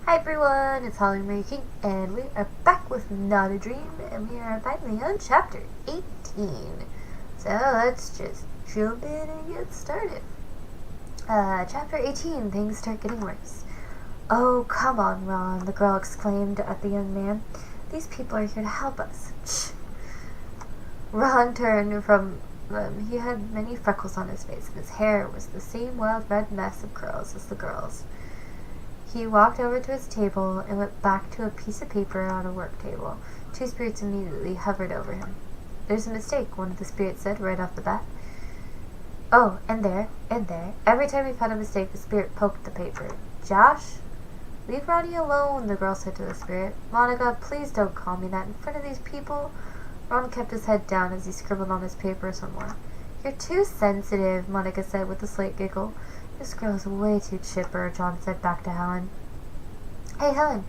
Hi everyone, it's Holly Making, and we are back with Not a Dream, and we are finally on chapter 18. So let's just jump in and get started. Chapter 18, things start getting worse. Oh, come on, Ron, the girl exclaimed at the young man. These people are here to help us. Shh. Ron turned from them. He had many freckles on his face, and his hair was the same wild red mess of curls as the girl's. He walked over to his table and went back to a piece of paper on a work table. Two spirits immediately hovered over him. There's a mistake, one of the spirits said right off the bat. Oh, and there. Every time he found a mistake, the spirit poked the paper. Josh? Leave Ronnie alone, the girl said to the spirit. Monica, please don't call me that in front of these people. Ron kept his head down as he scribbled on his paper some more. You're too sensitive, Monica said with a slight giggle. This girl is way too chipper, John said back to Helen. Hey, Helen,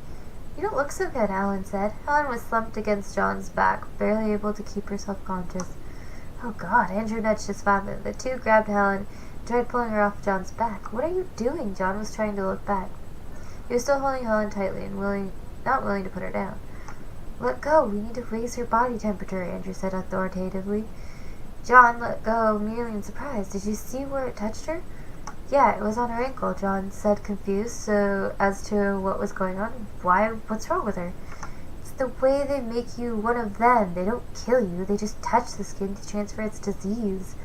you don't look so good, Helen said. Helen was slumped against John's back, barely able to keep herself conscious. Oh, God, Andrew nudged his father. The two grabbed Helen and tried pulling her off John's back. What are you doing? John was trying to look back. He was still holding Helen tightly and not willing to put her down. Let go. We need to raise her body temperature, Andrew said authoritatively. John let go, merely in surprise. Did you see where it touched her? Yeah, it was on her ankle, John said, confused as to what was going on. What's wrong with her? It's the way they make you one of them. They don't kill you. They just touch the skin to transfer its disease.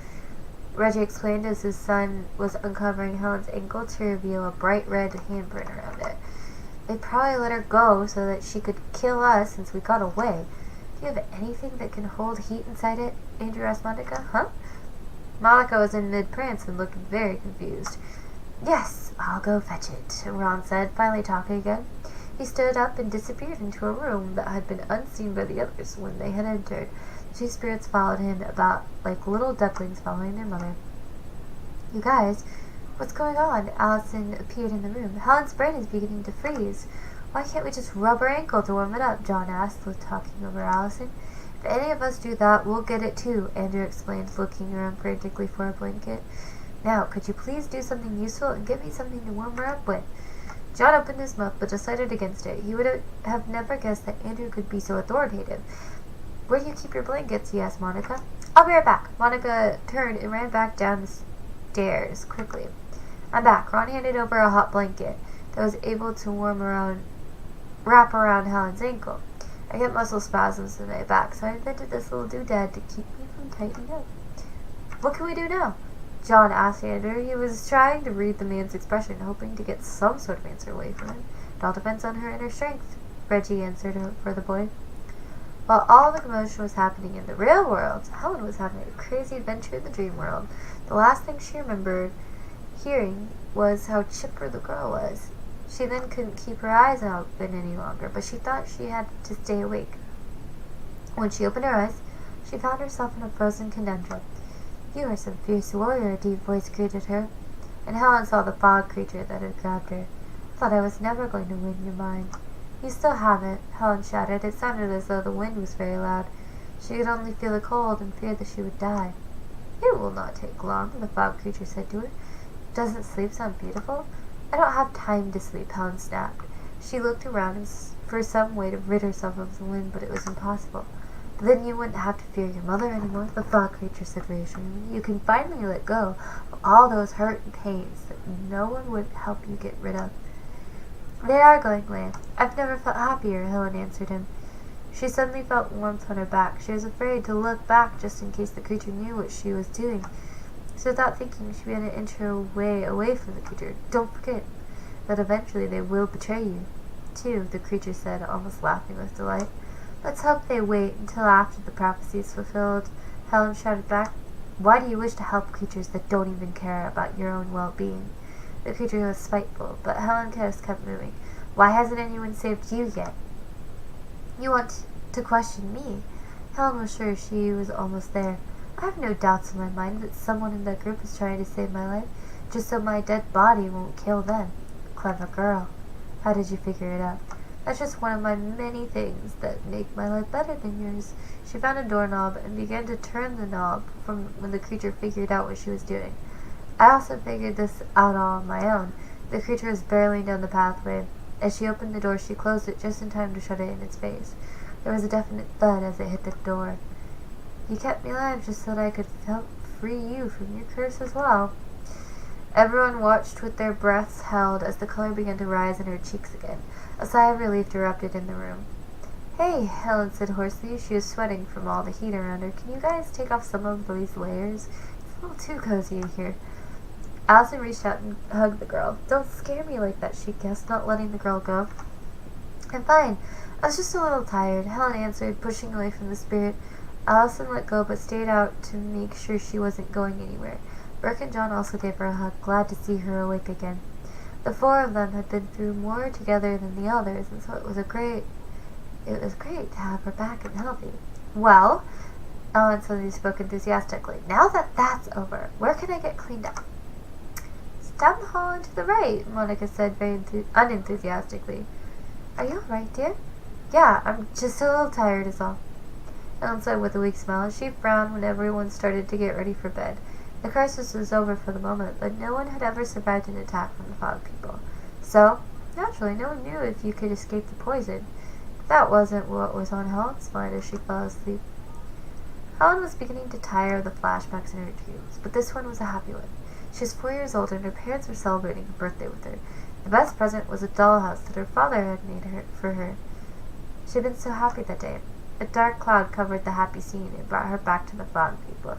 Reggie explained as his son was uncovering Helen's ankle to reveal a bright red handprint around it. They probably let her go so that she could kill us since we got away. Do you have anything that can hold heat inside it? Andrew asked Monica. Huh? Monica was in mid-prance and looked very confused. Yes, I'll go fetch it, Ron said, finally talking again. He stood up and disappeared into a room that had been unseen by the others when they had entered. The two spirits followed him about like little ducklings following their mother. You guys, what's going on? Allison appeared in the room. Helen's brain is beginning to freeze. Why can't we just rub her ankle to warm it up? John asked, talking over Allison. If any of us do that, we'll get it too, Andrew explained, looking around frantically for a blanket. Now, could you please do something useful and get me something to warm her up with? John opened his mouth but decided against it. He would have never guessed that Andrew could be so authoritative. Where do you keep your blankets? He asked Monica. I'll be right back. Monica turned and ran back down the stairs quickly. I'm back. Ron handed over a hot blanket that was able to wrap around Helen's ankle. I get muscle spasms in my back, so I invented this little doodad to keep me from tightening up. What can we do now? John asked Andrew. He was trying to read the man's expression, hoping to get some sort of answer away from him. It all depends on her inner strength, Reggie answered for the boy. While all the commotion was happening in the real world, Helen was having a crazy adventure in the dream world. The last thing she remembered hearing was how chipper the girl was. She then couldn't keep her eyes open any longer, but she thought she had to stay awake. When she opened her eyes, she found herself in a frozen conundrum. You are some fierce warrior, a deep voice greeted her, and Helen saw the fog creature that had grabbed her. Thought I was never going to win your mind. You still haven't, Helen shouted. It sounded as though the wind was very loud. She could only feel the cold and feared that she would die. It will not take long, the fog creature said to her. Doesn't sleep sound beautiful? I don't have time to sleep, Helen snapped. She looked around for some way to rid herself of the wind, but it was impossible. But then you wouldn't have to fear your mother anymore, the fog creature said reassuringly. You can finally let go of all those hurt and pains that no one would help you get rid of. They are going away. I've never felt happier, Helen answered him. She suddenly felt warmth on her back. She was afraid to look back just in case the creature knew what she was doing. So without thinking, she began to inch her way away from the creature. Don't forget that eventually they will betray you, too, the creature said, almost laughing with delight. Let's hope they wait until after the prophecy is fulfilled, Helen shouted back. Why do you wish to help creatures that don't even care about your own well-being? The creature was spiteful, but Helen just kept moving. Why hasn't anyone saved you yet? You want to question me? Helen was sure she was almost there. I have no doubts in my mind that someone in that group is trying to save my life, just so my dead body won't kill them. Clever girl. How did you figure it out? That's just one of my many things that make my life better than yours. She found a doorknob and began to turn the knob from when the creature figured out what she was doing. I also figured this out all on my own. The creature was barreling down the pathway. As she opened the door, she closed it just in time to shut it in its face. There was a definite thud as it hit the door. You kept me alive just so that I could help free you from your curse as well. Everyone watched with their breaths held as the color began to rise in her cheeks again. A sigh of relief erupted in the room. Hey, Helen said hoarsely. She was sweating from all the heat around her. Can you guys take off some of these layers? It's a little too cozy in here. Allison reached out and hugged the girl. Don't scare me like that, she guessed, not letting the girl go. I'm fine. I was just a little tired, Helen answered, pushing away from the spirit. Allison let go but stayed out to make sure she wasn't going anywhere. Burke and John also gave her a hug, glad to see her awake again. The four of them had been through more together than the others, and so it was great to have her back and healthy. Well, Ellen suddenly spoke enthusiastically. Now that that's over, where can I get cleaned up? It's down the hall and to the right, Monica said very unenthusiastically. Are you all right, dear? Yeah, I'm just a little tired is all. Ellen said with a weak smile. She frowned when everyone started to get ready for bed. The crisis was over for the moment, but no one had ever survived an attack from the fog people. So, naturally, no one knew if you could escape the poison. That wasn't what was on Helen's mind as she fell asleep. Helen was beginning to tire of the flashbacks in her dreams, but this one was a happy one. She was 4 years old and her parents were celebrating her birthday with her. The best present was a dollhouse that her father had made for her. She had been so happy that day. A dark cloud covered the happy scene and brought her back to the fog people.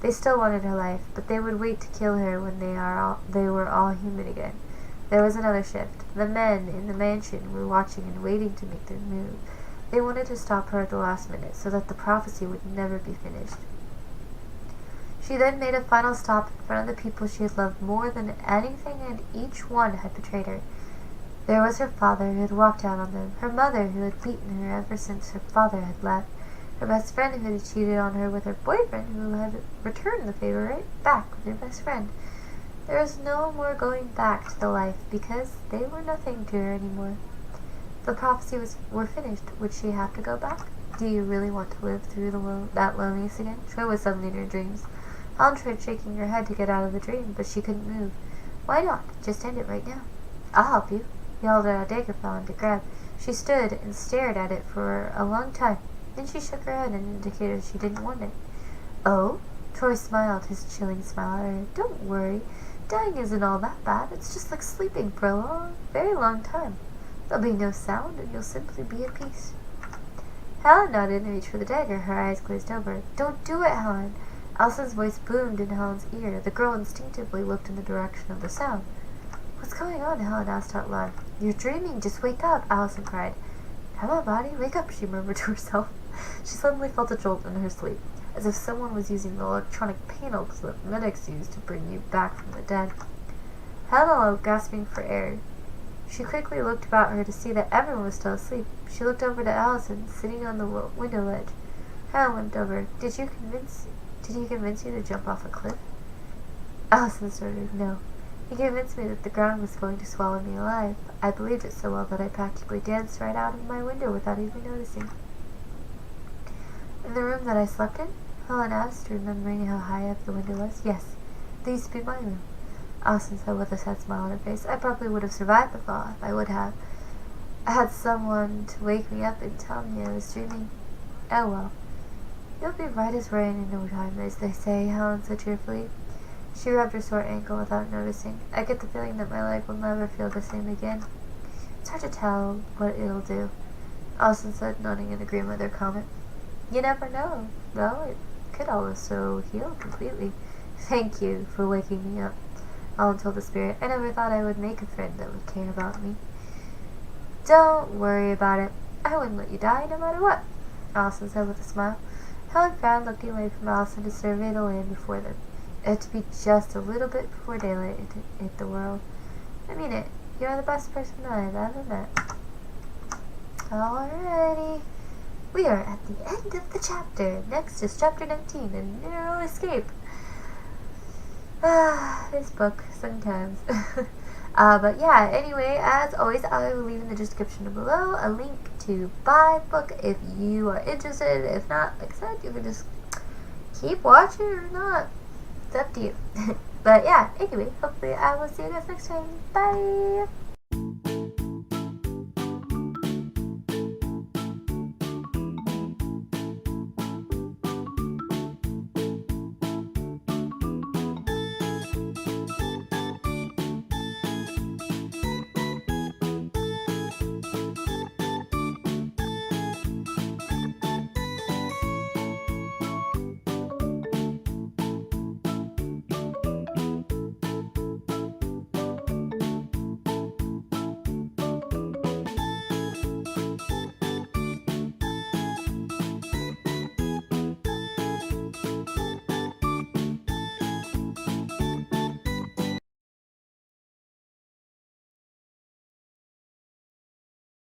They still wanted her life, but they would wait to kill her when they were all human again. There was another shift. The men in the mansion were watching and waiting to make their move. They wanted to stop her at the last minute so that the prophecy would never be finished. She then made a final stop in front of the people she had loved more than anything, and each one had betrayed her. There was her father who had walked out on them, her mother who had beaten her ever since her father had left, her best friend who had cheated on her with her boyfriend who had returned the favor right back with her best friend. There was no more going back to the life because they were nothing to her anymore. The prophecy were finished. Would she have to go back? Do you really want to live through that loneliness again? Troy was suddenly in her dreams. Helen tried shaking her head to get out of the dream, but she couldn't move. Why not? Just end it right now. I'll help you. He held out a dagger fell on to grab. She stood and stared at it for a long time. Then she shook her head and indicated she didn't want it. Oh? Troy smiled his chilling smile at her. Don't worry. Dying isn't all that bad. It's just like sleeping for a very long time. There'll be no sound, and you'll simply be at peace. Helen nodded and reached for the dagger, her eyes glazed over. Don't do it, Helen! Allison's voice boomed in Helen's ear. The girl instinctively looked in the direction of the sound. What's going on? Helen asked out loud. You're dreaming. Just wake up, Allison cried. Come on, body, wake up, she murmured to herself. She suddenly felt a jolt in her sleep, as if someone was using the electronic panels that medics use to bring you back from the dead. Helen awoke, gasping for air. She quickly looked about her to see that everyone was still asleep. She looked over to Allison, sitting on the window ledge. Helen went over. Did he convince you to jump off a cliff? Allison snorted. No. He convinced me that the ground was going to swallow me alive. I believed it so well that I practically danced right out of my window without even noticing. In the room that I slept in? Helen asked, remembering how high up the window was. Yes, that used to be my room. Allison said with a sad smile on her face. I probably would have survived the fall if I would have. I had someone to wake me up and tell me I was dreaming. Oh well. You'll be right as rain in no time, as they say, Helen said cheerfully. She rubbed her sore ankle without noticing. I get the feeling that my leg will never feel the same again. It's hard to tell what it'll do, Allison said, nodding in agreement with her comment. You never know, though. It could also heal completely. Thank you for waking me up, Ellen told the spirit. I never thought I would make a friend that would care about me. Don't worry about it. I wouldn't let you die no matter what, Allison said with a smile. Helen frowned, looking away from Allison to survey the land before them. It had to be just a little bit before daylight to hit the world. I mean it. You're the best person I've ever met. Alrighty. We are at the end of the chapter. Next is chapter 19, A Narrow Escape. This book, sometimes. But yeah, anyway, as always, I will leave in the description below a link to buy the book if you are interested. If not, like I said, you can just keep watching or not. It's up to you. But yeah, anyway, hopefully I will see you guys next time. Bye!